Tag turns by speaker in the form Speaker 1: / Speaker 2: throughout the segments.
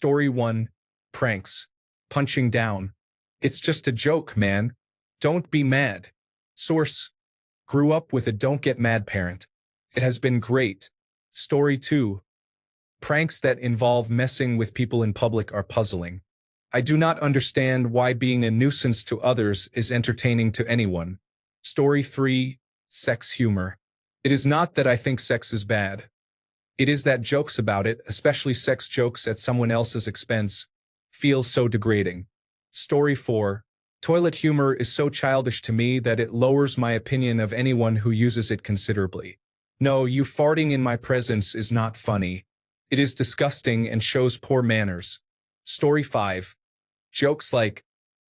Speaker 1: Story 1. Pranks. Punching down. It's just a joke, man. Don't be mad. Source. Grew up with a don't get mad parent. It has been great. Story 2. Pranks that involve messing with people in public are puzzling. I do not understand why being a nuisance to others is entertaining to anyone. Story 3. Sex humor. It is not that I think sex is bad. It is that jokes about it, especially sex jokes at someone else's expense, feel so degrading. Story 4. Toilet humor is so childish to me that it lowers my opinion of anyone who uses it considerably. No, you farting in my presence is not funny. It is disgusting and shows poor manners. Story 5. Jokes like,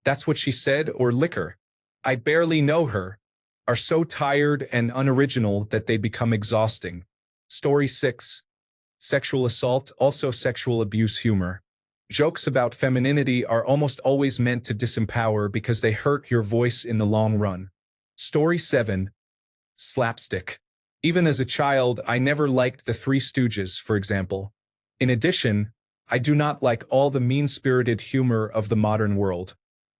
Speaker 1: "That's what she said," or "Liquor. I barely know her," are so tired and unoriginal that they become exhausting. Story 6. Sexual assault, also sexual abuse humor. Jokes about femininity are almost always meant to disempower because they hurt your voice in the long run. Story 7. Slapstick. Even as a child, I never liked the Three Stooges, for example. In addition, I do not like all the mean-spirited humor of the modern world.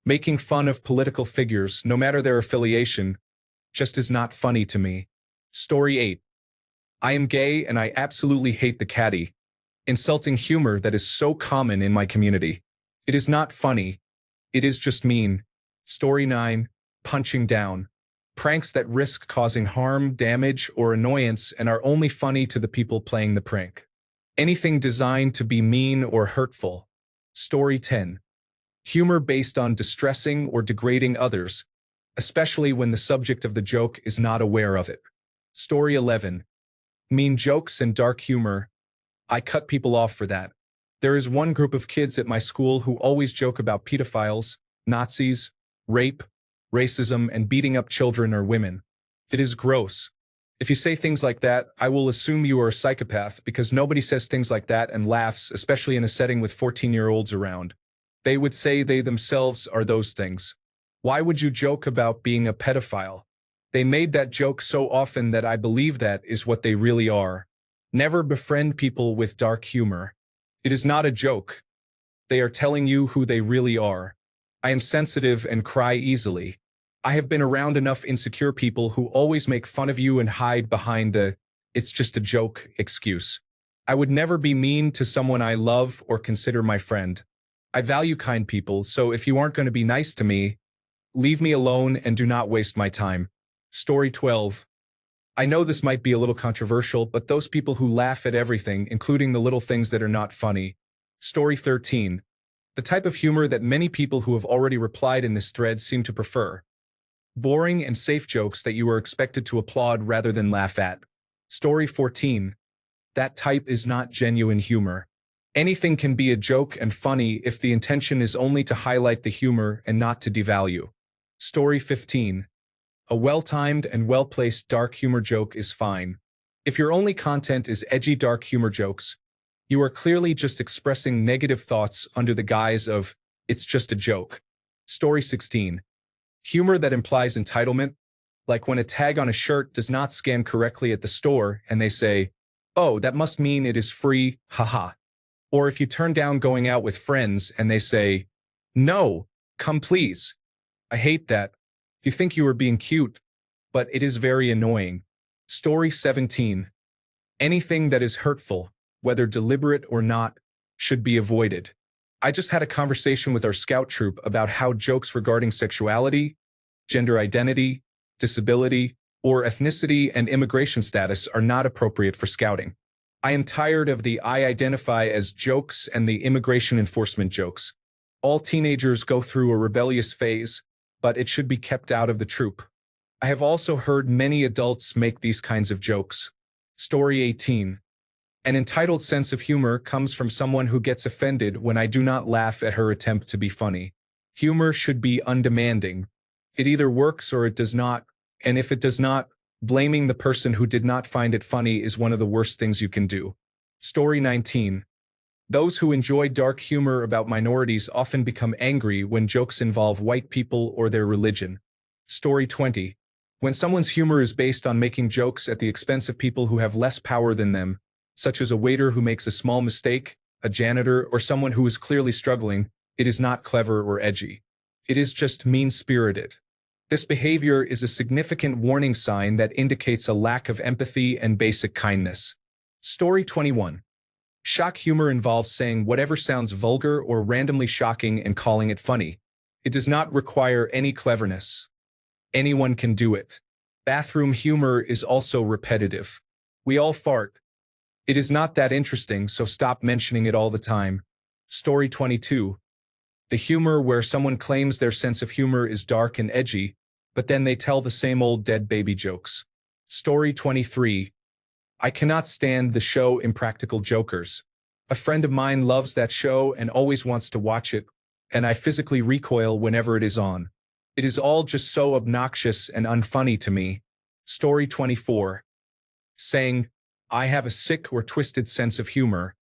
Speaker 1: Making fun of political figures, no matter their affiliation, just is not funny to me. Story 8. I am gay and I absolutely hate the catty, insulting humor that is so common in my community. It is not funny. It is just mean. Story 9. Punching down. Pranks that risk causing harm, damage, or annoyance and are only funny to the people playing the prank. Anything designed to be mean or hurtful. Story 10. Humor based on distressing or degrading others, especially when the subject of the joke is not aware of it. Story 11. Mean jokes and dark humor. I cut people off for that. There is one group of kids at my school who always joke about pedophiles, Nazis, rape, racism, and beating up children or women. It is gross. If you say things like that, I will assume you are a psychopath because nobody says things like that and laughs, especially in a setting with 14-year-olds around. They would say they themselves are those things. Why would you joke about being a pedophile? They made that joke so often that I believe that is what they really are. Never befriend people with dark humor. It is not a joke. They are telling you who they really are. I am sensitive and cry easily. I have been around enough insecure people who always make fun of you and hide behind the "it's just a joke" excuse. I would never be mean to someone I love or consider my friend. I value kind people, so if you aren't going to be nice to me, leave me alone and do not waste my time. Story 12. I know this might be a little controversial, but those people who laugh at everything, including the little things that are not funny. Story 13. The type of humor that many people who have already replied in this thread seem to prefer. Boring and safe jokes that you are expected to applaud rather than laugh at. Story 14. That type is not genuine humor. Anything can be a joke and funny if the intention is only to highlight the humor and not to devalue. Story 15. A well-timed and well-placed dark humor joke is fine. If your only content is edgy dark humor jokes, you are clearly just expressing negative thoughts under the guise of, "it's just a joke." Story 16. Humor that implies entitlement, like when a tag on a shirt does not scan correctly at the store and they say, "Oh, that must mean it is free, haha." Or if you turn down going out with friends and they say, "No, come please." I hate that. You think you are being cute, but it is very annoying. Story 17. Anything that is hurtful, whether deliberate or not, should be avoided. I just had a conversation with our scout troop about how jokes regarding sexuality, gender identity, disability, or ethnicity and immigration status are not appropriate for scouting. I am tired of the "I identify as" jokes and the immigration enforcement jokes. All teenagers go through a rebellious phase, but it should be kept out of the troop. I have also heard many adults make these kinds of jokes. Story 18. An entitled sense of humor comes from someone who gets offended when I do not laugh at her attempt to be funny. Humor should be undemanding. It either works or it does not, and if it does not, blaming the person who did not find it funny is one of the worst things you can do. Story 19. Those who enjoy dark humor about minorities often become angry when jokes involve white people or their religion. Story 20. When someone's humor is based on making jokes at the expense of people who have less power than them, such as a waiter who makes a small mistake, a janitor, or someone who is clearly struggling, it is not clever or edgy. It is just mean-spirited. This behavior is a significant warning sign that indicates a lack of empathy and basic kindness. Story 21. Shock humor involves saying whatever sounds vulgar or randomly shocking and calling it funny. It does not require any cleverness. Anyone can do it. Bathroom humor is also repetitive. We all fart. It is not that interesting, so stop mentioning it all the time. Story 22. The humor where someone claims their sense of humor is dark and edgy, but then they tell the same old dead baby jokes. Story 23. I cannot stand the show Impractical Jokers. A friend of mine loves that show and always wants to watch it, and I physically recoil whenever it is on. It is all just so obnoxious and unfunny to me. Story 24. Saying, I have a sick or twisted sense of humor,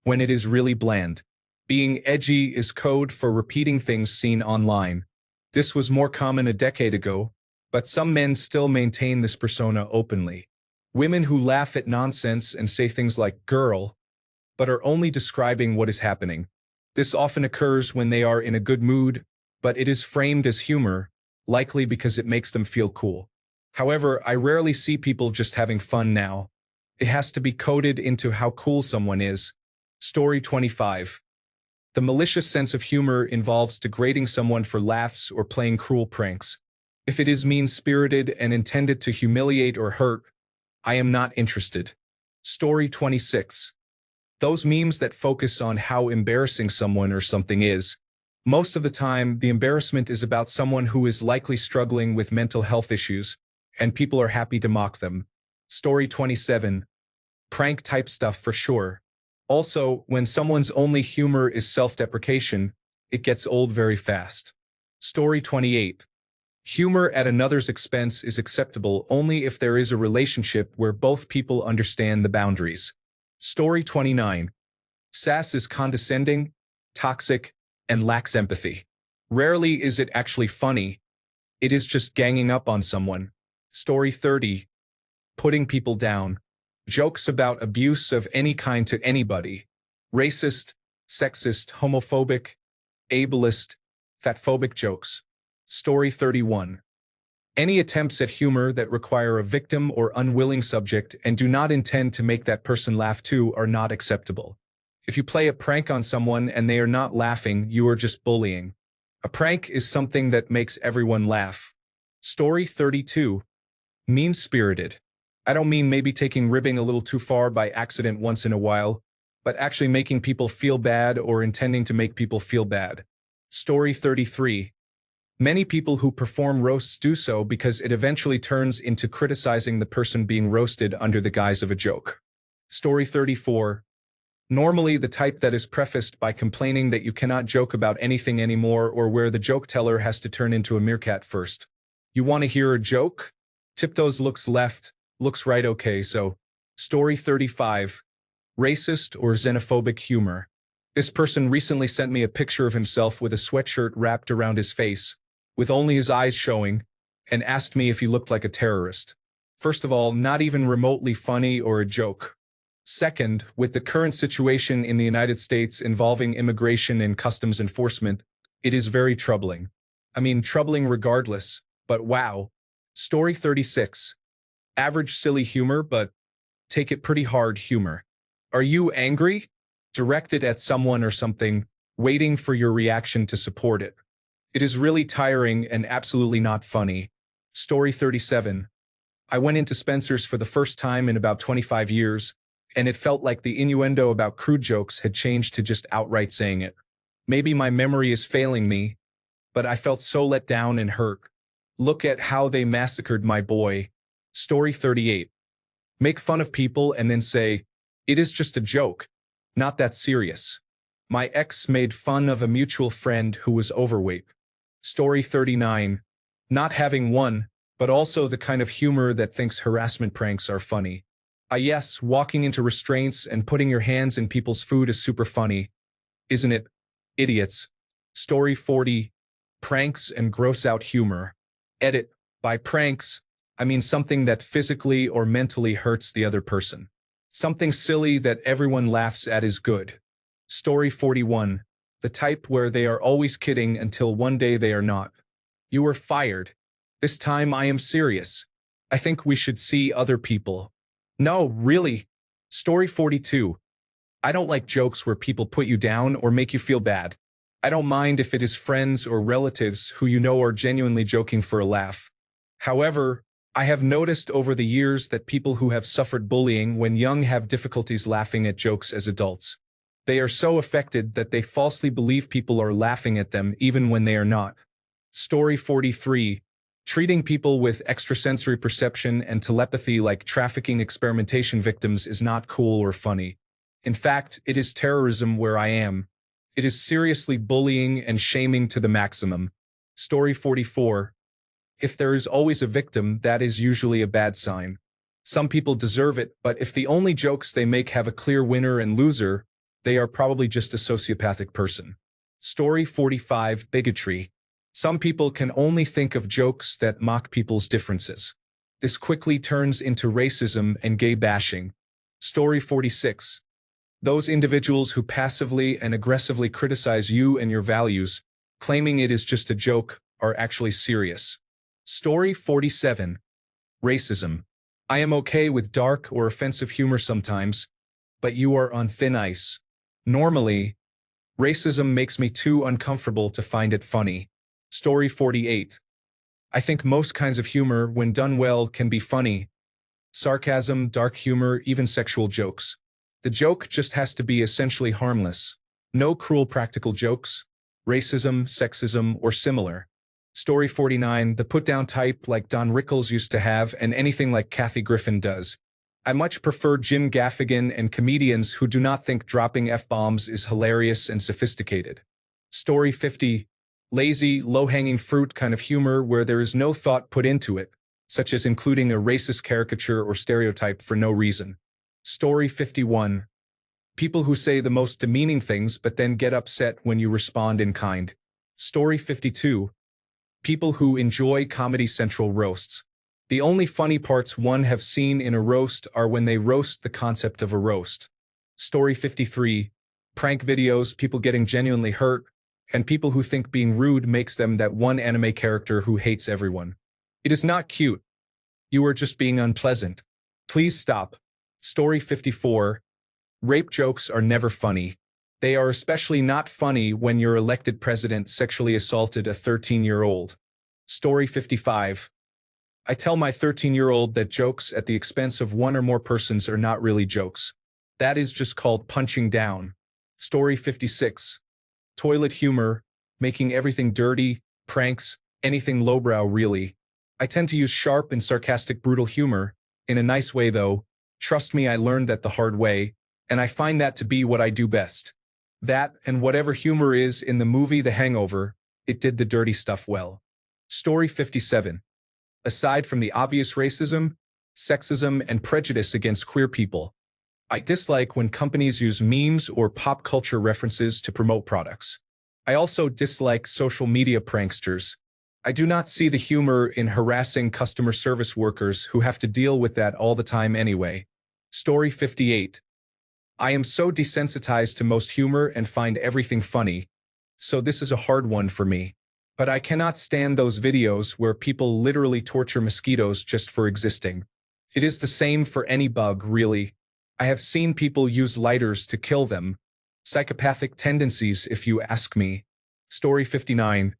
Speaker 1: when it is really bland. Being edgy is code for repeating things seen online. This was more common a decade ago, but some men still maintain this persona openly. Women who laugh at nonsense and say things like girl, but are only describing what is happening. This often occurs when they are in a good mood, but it is framed as humor, likely because it makes them feel cool. However, I rarely see people just having fun now. It has to be coded into how cool someone is. Story 25. The malicious sense of humor involves degrading someone for laughs or playing cruel pranks. If it is mean-spirited and intended to humiliate or hurt, I am not interested. Story 26. Those memes that focus on how embarrassing someone or something is. Most of the time, the embarrassment is about someone who is likely struggling with mental health issues, and people are happy to mock them. Story 27. Prank-type stuff for sure. Also, when someone's only humor is self-deprecation, it gets old very fast. Story 28. Humor at another's expense is acceptable only if there is a relationship where both people understand the boundaries. Story 29. Sass is condescending, toxic, and lacks empathy. Rarely is it actually funny. It is just ganging up on someone. Story 30. Putting people down. Jokes about abuse of any kind to anybody. Racist, sexist, homophobic, ableist, fatphobic jokes. Story 31. Any attempts at humor that require a victim or unwilling subject and do not intend to make that person laugh too are not acceptable. If you play a prank on someone and they are not laughing, you are just bullying. A prank is something that makes everyone laugh. Story 32. Mean-spirited. I don't mean maybe taking ribbing a little too far by accident once in a while, but actually making people feel bad or intending to make people feel bad. Story 33. Many people who perform roasts do so because it eventually turns into criticizing the person being roasted under the guise of a joke. Story 34. Normally the type that is prefaced by complaining that you cannot joke about anything anymore or where the joke teller has to turn into a meerkat first. You want to hear a joke? Tiptoes looks left, looks right okay, so. Story 35. Racist or xenophobic humor. This person recently sent me a picture of himself with a sweatshirt wrapped around his face, with only his eyes showing, and asked me if he looked like a terrorist. First of all, not even remotely funny or a joke. Second, with the current situation in the United States involving immigration and customs enforcement, it is very troubling. I mean, troubling regardless, but wow. Story 36. Average silly humor, but take it pretty hard humor. Are you angry? Directed at someone or something, waiting for your reaction to support it. It is really tiring and absolutely not funny. Story 37. I went into Spencer's for the first time in about 25 years, and it felt like the innuendo about crude jokes had changed to just outright saying it. Maybe my memory is failing me, but I felt so let down and hurt. Look at how they massacred my boy. Story 38. Make fun of people and then say, it is just a joke, not that serious. My ex made fun of a mutual friend who was overweight. Story 39. Not having one, but also the kind of humor that thinks harassment pranks are funny. Yes, walking into restraints and putting your hands in people's food is super funny. Isn't it? Idiots. Story 40. Pranks and gross out humor. Edit. By pranks, I mean something that physically or mentally hurts the other person. Something silly that everyone laughs at is good. Story 41. The type where they are always kidding until one day they are not. You are fired. This time I am serious. I think we should see other people. No, really. Story 42. I don't like jokes where people put you down or make you feel bad. I don't mind if it is friends or relatives who you know are genuinely joking for a laugh. However, I have noticed over the years that people who have suffered bullying when young have difficulties laughing at jokes as adults. They are so affected that they falsely believe people are laughing at them even when they are not. Story 43. Treating people with extrasensory perception and telepathy like trafficking experimentation victims is not cool or funny. In fact, it is terrorism where I am. It is seriously bullying and shaming to the maximum. Story 44. If there is always a victim, that is usually a bad sign. Some people deserve it, but if the only jokes they make have a clear winner and loser, they are probably just a sociopathic person. Story 45. Bigotry. Some people can only think of jokes that mock people's differences. This quickly turns into racism and gay bashing. Story 46. Those individuals who passively and aggressively criticize you and your values, claiming it is just a joke, are actually serious. Story 47. Racism. I am okay with dark or offensive humor sometimes, but you are on thin ice. Normally, racism makes me too uncomfortable to find it funny. Story 48. I think most kinds of humor, when done well, can be funny. Sarcasm, dark humor, even sexual jokes. The joke just has to be essentially harmless. No cruel practical jokes, racism, sexism, or similar. Story 49. The put-down type like Don Rickles used to have and anything like Kathy Griffin does. I much prefer Jim Gaffigan and comedians who do not think dropping F-bombs is hilarious and sophisticated. Story 50. Lazy, low-hanging fruit kind of humor where there is no thought put into it, such as including a racist caricature or stereotype for no reason. Story 51. People who say the most demeaning things but then get upset when you respond in kind. Story 52. People who enjoy Comedy Central roasts. The only funny parts one have seen in a roast are when they roast the concept of a roast. Story 53. Prank videos, people getting genuinely hurt, and people who think being rude makes them that one anime character who hates everyone. It is not cute. You are just being unpleasant. Please stop. Story 54. Rape jokes are never funny. They are especially not funny when your elected president sexually assaulted a 13-year-old. Story 55. I tell my 13-year-old that jokes at the expense of one or more persons are not really jokes. That is just called punching down. Story 56. Toilet humor, making everything dirty, pranks, anything lowbrow really. I tend to use sharp and sarcastic brutal humor, in a nice way though. Trust me, I learned that the hard way, and I find that to be what I do best. That, and whatever humor is in the movie The Hangover, it did the dirty stuff well. Story 57. Aside from the obvious racism, sexism, and prejudice against queer people, I dislike when companies use memes or pop culture references to promote products. I also dislike social media pranksters. I do not see the humor in harassing customer service workers who have to deal with that all the time anyway. Story 58. I am so desensitized to most humor and find everything funny, so this is a hard one for me. But I cannot stand those videos where people literally torture mosquitoes just for existing. It is the same for any bug, really. I have seen people use lighters to kill them. Psychopathic tendencies, if you ask me. Story 59.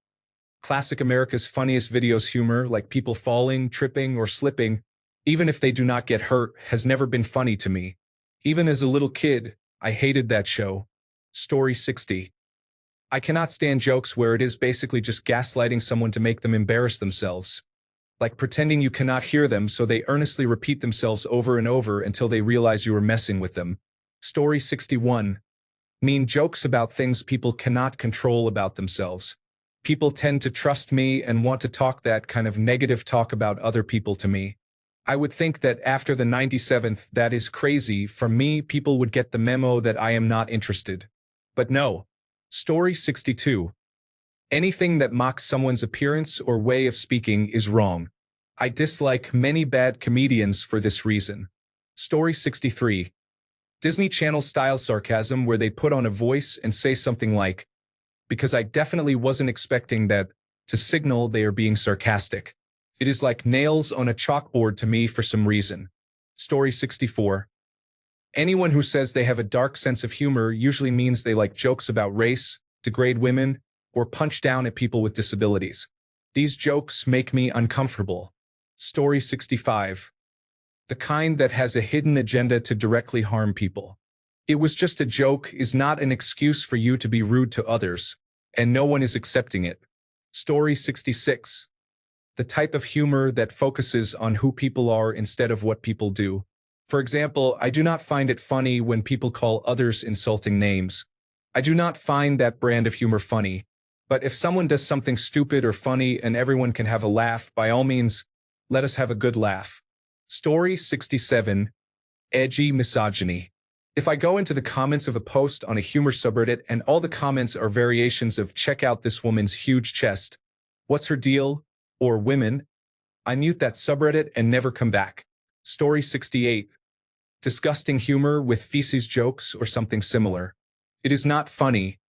Speaker 1: Classic America's funniest videos humor, like people falling, tripping, or slipping, even if they do not get hurt, has never been funny to me. Even as a little kid, I hated that show. Story 60. I cannot stand jokes where it is basically just gaslighting someone to make them embarrass themselves. Like pretending you cannot hear them so they earnestly repeat themselves over and over until they realize you are messing with them. Story 61. Mean jokes about things people cannot control about themselves. People tend to trust me and want to talk that kind of negative talk about other people to me. I would think that after the 97th, that is crazy, from me, people would get the memo that I am not interested. But no. Story 62. Anything that mocks someone's appearance or way of speaking is wrong. I dislike many bad comedians for this reason. Story 63. Disney Channel style sarcasm where they put on a voice and say something like, because I definitely wasn't expecting that, to signal they are being sarcastic. It is like nails on a chalkboard to me for some reason. Story 64. Anyone who says they have a dark sense of humor usually means they like jokes about race, degrade women, or punch down at people with disabilities. These jokes make me uncomfortable. Story 65. The kind that has a hidden agenda to directly harm people. It was just a joke is not an excuse for you to be rude to others, and no one is accepting it. Story 66. The type of humor that focuses on who people are instead of what people do. For example, I do not find it funny when people call others insulting names. I do not find that brand of humor funny. But if someone does something stupid or funny and everyone can have a laugh, by all means, let us have a good laugh. Story 67. Edgy misogyny. If I go into the comments of a post on a humor subreddit and all the comments are variations of check out this woman's huge chest, what's her deal, or women, I mute that subreddit and never come back. Story 68. Disgusting humor with feces jokes or something similar. It is not funny.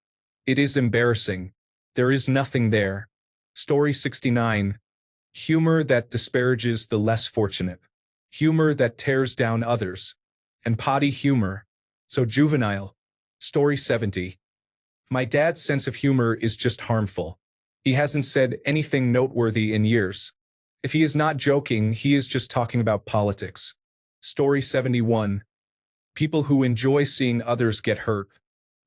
Speaker 1: It is embarrassing. There is nothing there. Story 69. Humor that disparages the less fortunate. Humor that tears down others. And potty humor. So juvenile. Story 70. My dad's sense of humor is just harmful. He hasn't said anything noteworthy in years. If he is not joking, he is just talking about politics. Story 71. People who enjoy seeing others get hurt.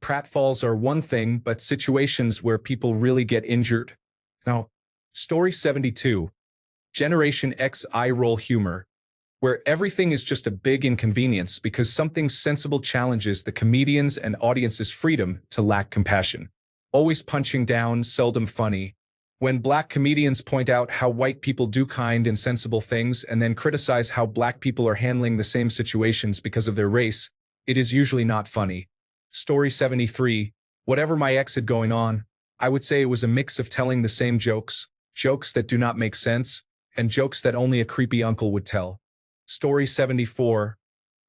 Speaker 1: Pratfalls are one thing, but situations where people really get injured. Now, Story 72. Generation X eye-roll humor, where everything is just a big inconvenience because something sensible challenges the comedians and audience's freedom to lack compassion. Always punching down, seldom funny. When black comedians point out how white people do kind and sensible things and then criticize how black people are handling the same situations because of their race, it is usually not funny. Story 73. Whatever my ex had going on, I would say it was a mix of telling the same jokes, jokes that do not make sense, and jokes that only a creepy uncle would tell. Story 74.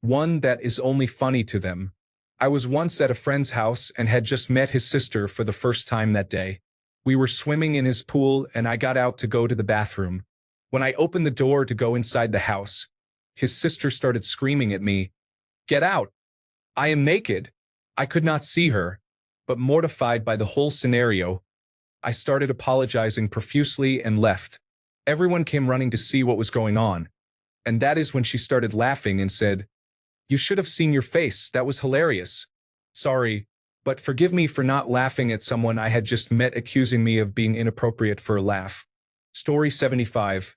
Speaker 1: One that is only funny to them. I was once at a friend's house and had just met his sister for the first time that day. We were swimming in his pool and I got out to go to the bathroom. When I opened the door to go inside the house, his sister started screaming at me, "Get out! I am naked!" I could not see her, but mortified by the whole scenario, I started apologizing profusely and left. Everyone came running to see what was going on, and that is when she started laughing and said, "You should have seen your face, that was hilarious. Sorry, but forgive me for not laughing at someone I had just met accusing me of being inappropriate for a laugh." Story 75.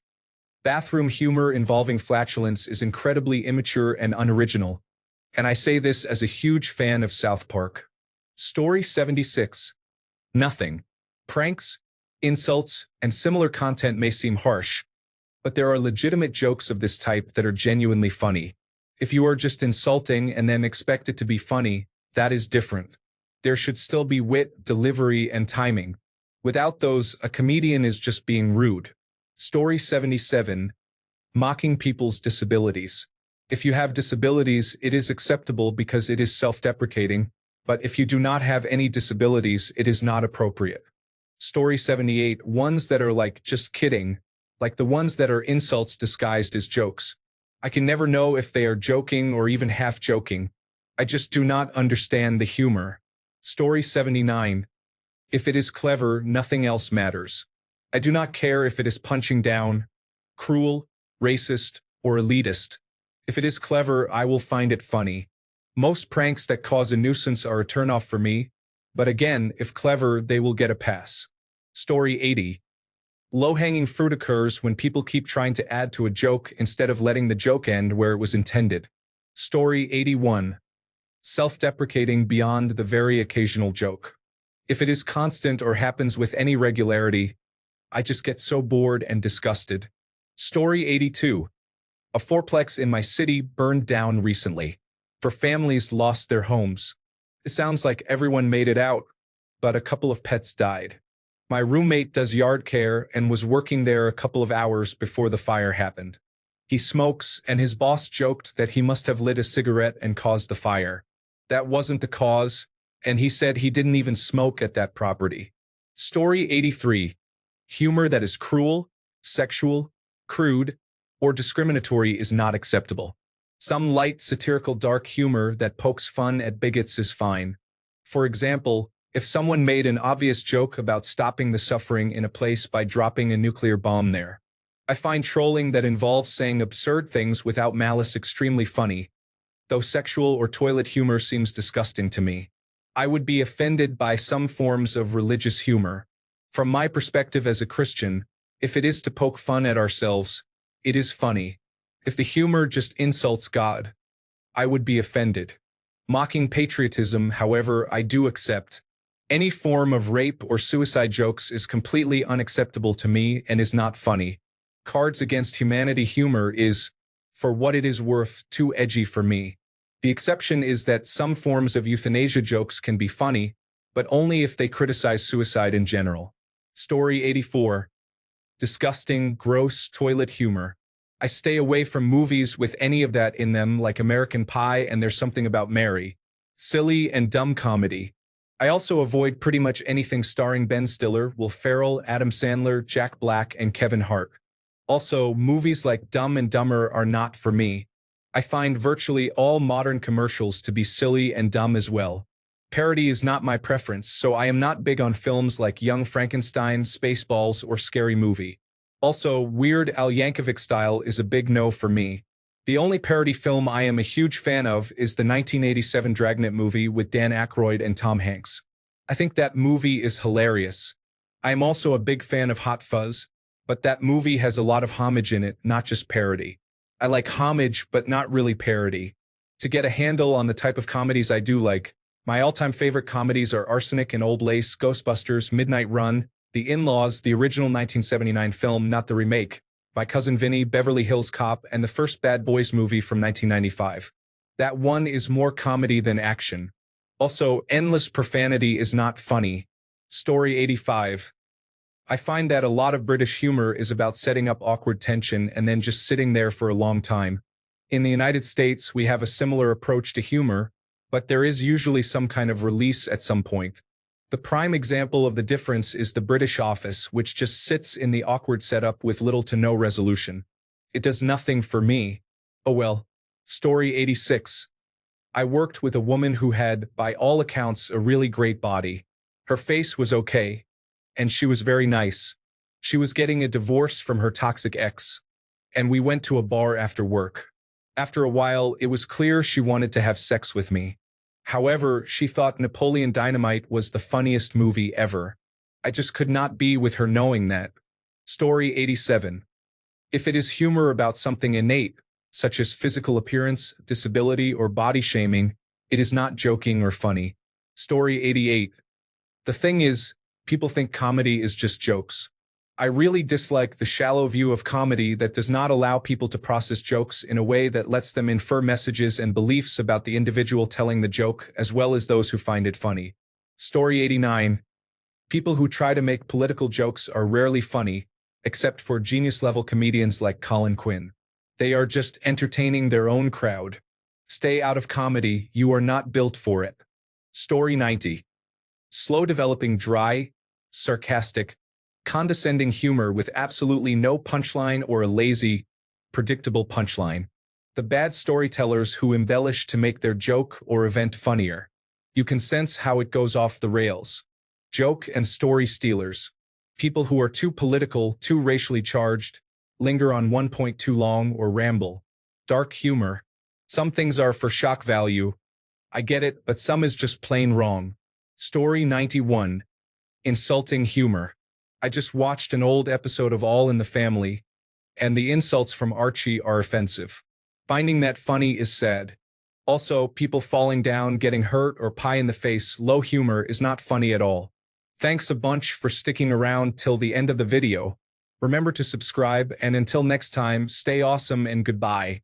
Speaker 1: Bathroom humor involving flatulence is incredibly immature and unoriginal, and I say this as a huge fan of South Park. Story 76. Nothing. Pranks, insults, and similar content may seem harsh, but there are legitimate jokes of this type that are genuinely funny. If you are just insulting and then expect it to be funny, that is different. There should still be wit, delivery, and timing. Without those, a comedian is just being rude. Story 77. Mocking people's disabilities. If you have disabilities, it is acceptable because it is self-deprecating, but if you do not have any disabilities, it is not appropriate. Story 78. Ones that are like, just kidding, like the ones that are insults disguised as jokes. I can never know if they are joking or even half joking. I just do not understand the humor. Story 79. If it is clever, nothing else matters. I do not care if it is punching down, cruel, racist, or elitist. If it is clever, I will find it funny. Most pranks that cause a nuisance are a turnoff for me, but again, if clever, they will get a pass. Story 80. Low-hanging fruit occurs when people keep trying to add to a joke instead of letting the joke end where it was intended. Story 81. Self-deprecating beyond the very occasional joke. If it is constant or happens with any regularity, I just get so bored and disgusted. Story 82. A fourplex in my city burned down recently. For families lost their homes. It sounds like everyone made it out, but a couple of pets died. My roommate does yard care and was working there a couple of hours before the fire happened. He smokes, and his boss joked that he must have lit a cigarette and caused the fire. That wasn't the cause, and he said he didn't even smoke at that property. Story 83. Humor that is cruel, sexual, crude, or discriminatory is not acceptable. Some light, satirical dark humor that pokes fun at bigots is fine. For example, if someone made an obvious joke about stopping the suffering in a place by dropping a nuclear bomb there. I find trolling that involves saying absurd things without malice extremely funny, though sexual or toilet humor seems disgusting to me. I would be offended by some forms of religious humor. From my perspective as a Christian, if it is to poke fun at ourselves, it is funny. If the humor just insults God, I would be offended. Mocking patriotism, however, I do accept. Any form of rape or suicide jokes is completely unacceptable to me and is not funny. Cards Against Humanity humor is, for what it is worth, too edgy for me. The exception is that some forms of euthanasia jokes can be funny, but only if they criticize suicide in general. Story 84. Disgusting, gross toilet humor. I stay away from movies with any of that in them, like American Pie and There's Something About Mary. Silly and dumb comedy. I also avoid pretty much anything starring Ben Stiller, Will Ferrell, Adam Sandler, Jack Black, and Kevin Hart. Also, movies like Dumb and Dumber are not for me. I find virtually all modern commercials to be silly and dumb as well. Parody is not my preference, so I am not big on films like Young Frankenstein, Spaceballs, or Scary Movie. Also, Weird Al Yankovic style is a big no for me. The only parody film I am a huge fan of is the 1987 Dragnet movie with Dan Aykroyd and Tom Hanks. I think that movie is hilarious. I am also a big fan of Hot Fuzz, but that movie has a lot of homage in it, not just parody. I like homage, but not really parody. To get a handle on the type of comedies I do like, my all-time favorite comedies are Arsenic and Old Lace, Ghostbusters, Midnight Run, The In-Laws, the original 1979 film, not the remake, My Cousin Vinny, Beverly Hills Cop, and the first Bad Boys movie from 1995. That one is more comedy than action. Also, endless profanity is not funny. Story 85. I find that a lot of British humor is about setting up awkward tension and then just sitting there for a long time. In the United States, we have a similar approach to humor, but there is usually some kind of release at some point. The prime example of the difference is The British Office, which just sits in the awkward setup with little to no resolution. It does nothing for me. Oh well. Story 86. I worked with a woman who had, by all accounts, a really great body. Her face was okay, and she was very nice. She was getting a divorce from her toxic ex, and we went to a bar after work. After a while, it was clear she wanted to have sex with me. However, she thought Napoleon Dynamite was the funniest movie ever. I just could not be with her knowing that. Story 87. If it is humor about something innate, such as physical appearance, disability, or body shaming, it is not joking or funny. Story 88. The thing is, people think comedy is just jokes. I really dislike the shallow view of comedy that does not allow people to process jokes in a way that lets them infer messages and beliefs about the individual telling the joke, as well as those who find it funny. Story 89. People who try to make political jokes are rarely funny, except for genius-level comedians like Colin Quinn. They are just entertaining their own crowd. Stay out of comedy, you are not built for it. Story 90. Slow-developing dry, sarcastic, condescending humor with absolutely no punchline or a lazy, predictable punchline. The bad storytellers who embellish to make their joke or event funnier. You can sense how it goes off the rails. Joke and story stealers. People who are too political, too racially charged, linger on one point too long, or ramble. Dark humor. Some things are for shock value. I get it, but some is just plain wrong. Story 91. Insulting humor. I just watched an old episode of All in the Family, and the insults from Archie are offensive. Finding that funny is sad. Also, people falling down, getting hurt, or pie in the face, low humor is not funny at all. Thanks a bunch for sticking around till the end of the video. Remember to subscribe, and until next time, stay awesome and goodbye.